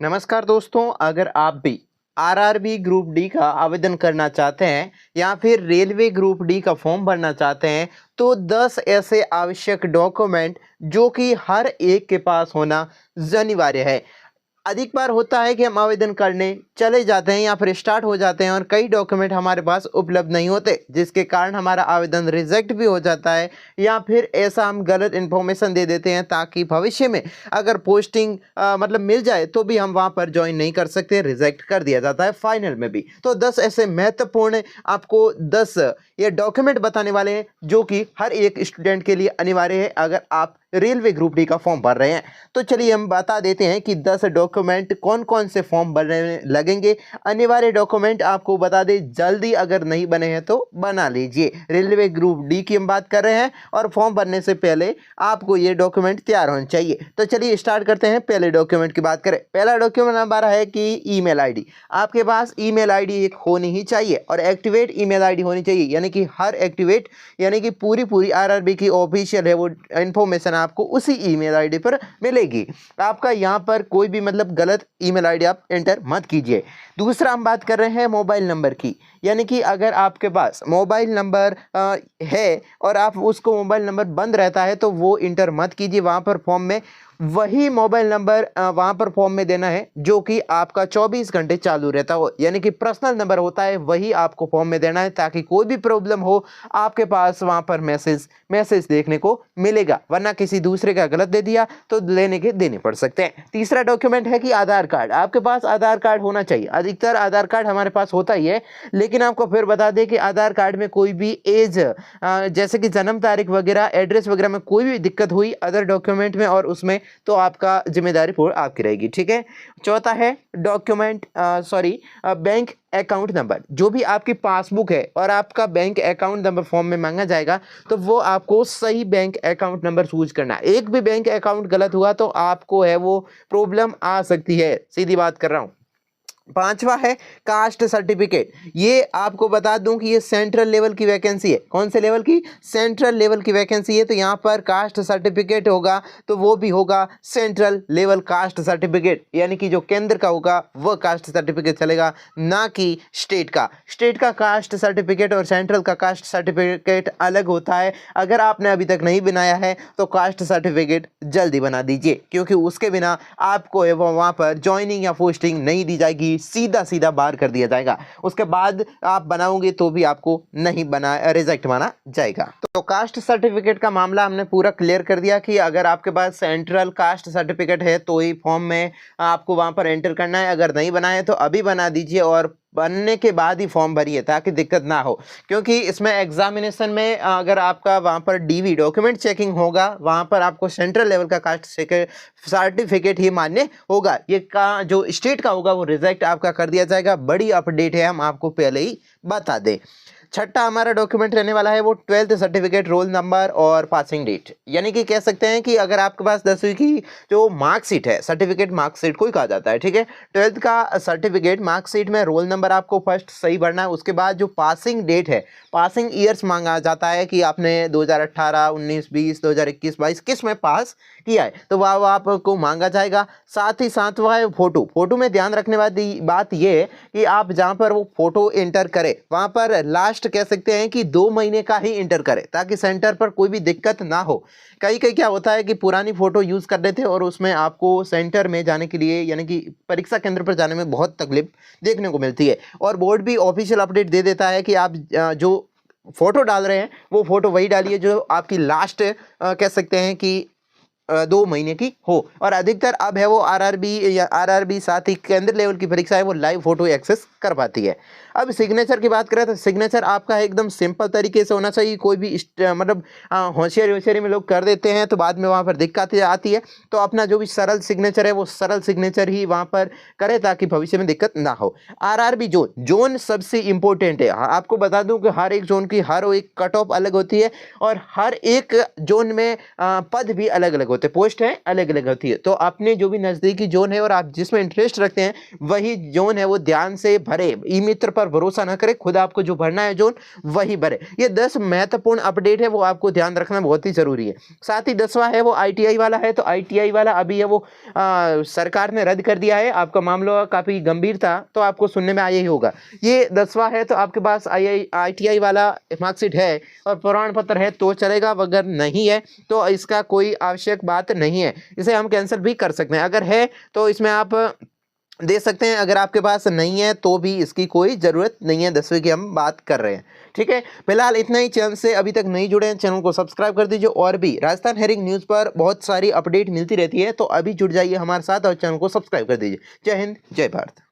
नमस्कार दोस्तों, अगर आप भी आरआरबी ग्रुप डी का आवेदन करना चाहते हैं या फिर रेलवे ग्रुप डी का फॉर्म भरना चाहते हैं तो 10 ऐसे आवश्यक डॉक्यूमेंट जो कि हर एक के पास होना अनिवार्य है। अधिक बार होता है कि हम आवेदन करने चले जाते हैं या फिर स्टार्ट हो जाते हैं और कई डॉक्यूमेंट हमारे पास उपलब्ध नहीं होते, जिसके कारण हमारा आवेदन रिजेक्ट भी हो जाता है या फिर ऐसा हम गलत इन्फॉर्मेशन दे देते हैं ताकि भविष्य में अगर पोस्टिंग मतलब मिल जाए तो भी हम वहां पर ज्वाइन नहीं कर सकते, रिजेक्ट कर दिया जाता है फाइनल में भी। तो 10 ऐसे महत्वपूर्ण आपको 10 ये डॉक्यूमेंट बताने वाले हैं जो कि हर एक स्टूडेंट के लिए अनिवार्य है अगर आप रेलवे ग्रुप डी का फॉर्म भर रहे हैं। तो चलिए हम बता देते हैं कि 10 डॉक्यूमेंट कौन कौन से फॉर्म भरने लगेंगे। अनिवार्य डॉक्यूमेंट आपको बता दें, जल्दी अगर नहीं बने हैं तो बना लीजिए। रेलवे ग्रुप डी की हम बात कर रहे हैं और फॉर्म भरने से पहले आपको ये डॉक्यूमेंट तैयार होने चाहिए। तो चलिए स्टार्ट करते हैं। पहले डॉक्यूमेंट की बात करें, पहला डॉक्यूमेंट हमारा है कि ईमेल आईडी। आपके पास ईमेल आईडी एक होनी ही चाहिए और एक्टिवेट ईमेल आईडी होनी चाहिए, यानी कि हर एक्टिवेट यानी कि पूरी आरआरबी की ऑफिशियल है वो इन्फॉर्मेशन आपको उसी ईमेल आईडी पर मिलेगी। आपका यहाँ पर कोई भी मतलब गलत ईमेल आईडी आप एंटर मत कीजिए। दूसरा हम बात कर रहे हैं मोबाइल नंबर की, यानी कि अगर आपके पास मोबाइल नंबर है और आप उसको मोबाइल नंबर बंद रहता है तो वो इंटर मत कीजिए। वहाँ पर फॉर्म में वही मोबाइल नंबर वहाँ पर फॉर्म में देना है जो कि आपका 24 घंटे चालू रहता हो, यानी कि पर्सनल नंबर होता है वही आपको फॉर्म में देना है ताकि कोई भी प्रॉब्लम हो आपके पास वहाँ पर मैसेज देखने को मिलेगा, वरना किसी दूसरे का गलत दे दिया तो लेने के देने पड़ सकते हैं। तीसरा डॉक्यूमेंट है कि आधार कार्ड। आपके पास आधार कार्ड होना चाहिए। अधिकतर आधार कार्ड हमारे पास होता ही है, लेकिन आपको फिर बता दें कि आधार कार्ड में कोई भी एज जैसे कि जन्म तारीख वगैरह, एड्रेस वगैरह में कोई भी दिक्कत हुई अदर डॉक्यूमेंट में और उसमें तो आपका जिम्मेदारी पूर्ण आपकी रहेगी, ठीक है। चौथा है डॉक्यूमेंट बैंक अकाउंट नंबर। जो भी आपकी पासबुक है और आपका बैंक अकाउंट नंबर फॉर्म में मांगा जाएगा तो वो आपको सही बैंक अकाउंट नंबर चूज करना है। एक भी बैंक अकाउंट गलत हुआ तो आपको है वो प्रॉब्लम आ सकती है, सीधी बात कर रहा हूं। पांचवा है कास्ट सर्टिफिकेट। ये आपको बता दूं कि ये सेंट्रल लेवल की वैकेंसी है। कौन से लेवल की? सेंट्रल लेवल की वैकेंसी है, तो यहाँ पर कास्ट सर्टिफिकेट होगा तो वो भी होगा सेंट्रल लेवल कास्ट सर्टिफिकेट, यानी कि जो केंद्र का होगा वो कास्ट सर्टिफिकेट चलेगा, ना कि स्टेट का। स्टेट का कास्ट सर्टिफिकेट और सेंट्रल का कास्ट सर्टिफिकेट अलग होता है। अगर आपने अभी तक नहीं बनाया है तो कास्ट सर्टिफिकेट जल्दी बना दीजिए, क्योंकि उसके बिना आपको है वो वहाँ पर ज्वाइनिंग या पोस्टिंग नहीं दी जाएगी, सीधा बाहर कर दिया जाएगा। उसके बाद आप बनाओगे तो भी आपको नहीं बना रिजेक्ट माना जाएगा। तो कास्ट सर्टिफिकेट का मामला हमने पूरा क्लियर कर दिया कि अगर आपके पास सेंट्रल कास्ट सर्टिफिकेट है तो ही फॉर्म में आपको वहां पर एंटर करना है। अगर नहीं बनाए तो अभी बना दीजिए और बनने के बाद ही फॉर्म भरिए ताकि दिक्कत ना हो, क्योंकि इसमें एग्जामिनेशन में अगर आपका वहां पर डीवी डॉक्यूमेंट चेकिंग होगा वहां पर आपको सेंट्रल लेवल का कास्ट सर्टिफिकेट ही मान्य होगा। ये का जो स्टेट का होगा वो रिजेक्ट आपका कर दिया जाएगा। बड़ी अपडेट है, हम आपको पहले ही बता दें। छठा हमारा डॉक्यूमेंट रहने वाला है वो 12th सर्टिफिकेट, रोल नंबर और पासिंग डेट। यानी कि कह सकते हैं कि अगर आपके पास 10वीं की जो मार्कशीट है, सर्टिफिकेट मार्कशीट को ही कहा जाता है, ठीक है। 12th का सर्टिफिकेट मार्कशीट में रोल नंबर आपको फर्स्ट सही भरना है। उसके बाद जो पासिंग डेट है, पासिंग ईयर्स मांगा जाता है कि आपने 2018, 19, 20, 2021, 22 किस में पास किया है तो वह आपको मांगा जाएगा। साथ ही साथ वह है फोटो में ध्यान रखने वाली बात यह है कि आप जहां पर वो फोटो एंटर करें वहां पर लास्ट कह सकते हैं कि 2 महीने का ही एंटर करें ताकि सेंटर पर कोई भी दिक्कत ना हो। कई क्या होता है कि पुरानी फोटो यूज कर लेते हैं और उसमें आपको सेंटर में जाने के लिए यानी कि परीक्षा केंद्र पर जाने में बहुत तकलीफ देखने को मिलती है। और बोर्ड भी ऑफिशियल अपडेट दे देता है कि आप जो फोटो डाल रहे हैं वो फोटो वही डालिए जो आपकी लास्ट कह सकते हैं कि 2 महीने की हो। और अधिकतर अब है वो आरआरबी साथ ही केंद्र लेवल की परीक्षा है वो लाइव फोटो एक्सेस कर पाती है। अब सिग्नेचर की बात करें तो सिग्नेचर आपका एकदम सिंपल तरीके से होना चाहिए। कोई भी मतलब होशियारी में लोग कर देते हैं तो बाद में वहाँ पर दिक्कत आती है। तो अपना जो भी सरल सिग्नेचर है वो सरल सिग्नेचर ही वहाँ पर करें ताकि भविष्य में दिक्कत ना हो। आरआरबी जोन सबसे इंपॉर्टेंट है। आपको बता दूं कि हर एक जोन की हर एक कट ऑफ अलग होती है और हर एक जोन में पद भी अलग अलग होते हैं, पोस्ट है अलग अलग होती है। तो अपने जो भी नज़दीकी जोन है और आप जिसमें इंटरेस्ट रखते हैं वही जोन है वो ध्यान से भरे। ई मित्र पर भरोसा ना करें, खुद आपको जो भरना है जोन वही भरे। ये 10 महत्वपूर्ण अपडेट है वो आपको ध्यान रखना बहुत ही जरूरी है। साथ ही 10वां है वो ITI वाला है। तो ITI वाला अभी है वो सरकार ने रद्द कर दिया है। आपका मामला काफ़ी गंभीर था तो आपको सुनने में आया ही होगा। ये 10वां है तो आपके पास ITI वाला मार्कशीट है और प्रमाण पत्र है तो चलेगा, अगर नहीं है तो इसका कोई आवश्यक बात नहीं है, इसे हम कैंसिल भी कर सकते हैं। अगर है तो इसमें आप दे सकते हैं, अगर आपके पास नहीं है तो भी इसकी कोई ज़रूरत नहीं है। 10वीं की हम बात कर रहे हैं, ठीक है। फिलहाल इतना ही। चैनल से अभी तक नहीं जुड़े हैं चैनल को सब्सक्राइब कर दीजिए और भी राजस्थान हेरिंग न्यूज़ पर बहुत सारी अपडेट मिलती रहती है, तो अभी जुड़ जाइए हमारे साथ और चैनल को सब्सक्राइब कर दीजिए। जय हिंद, जय भारत।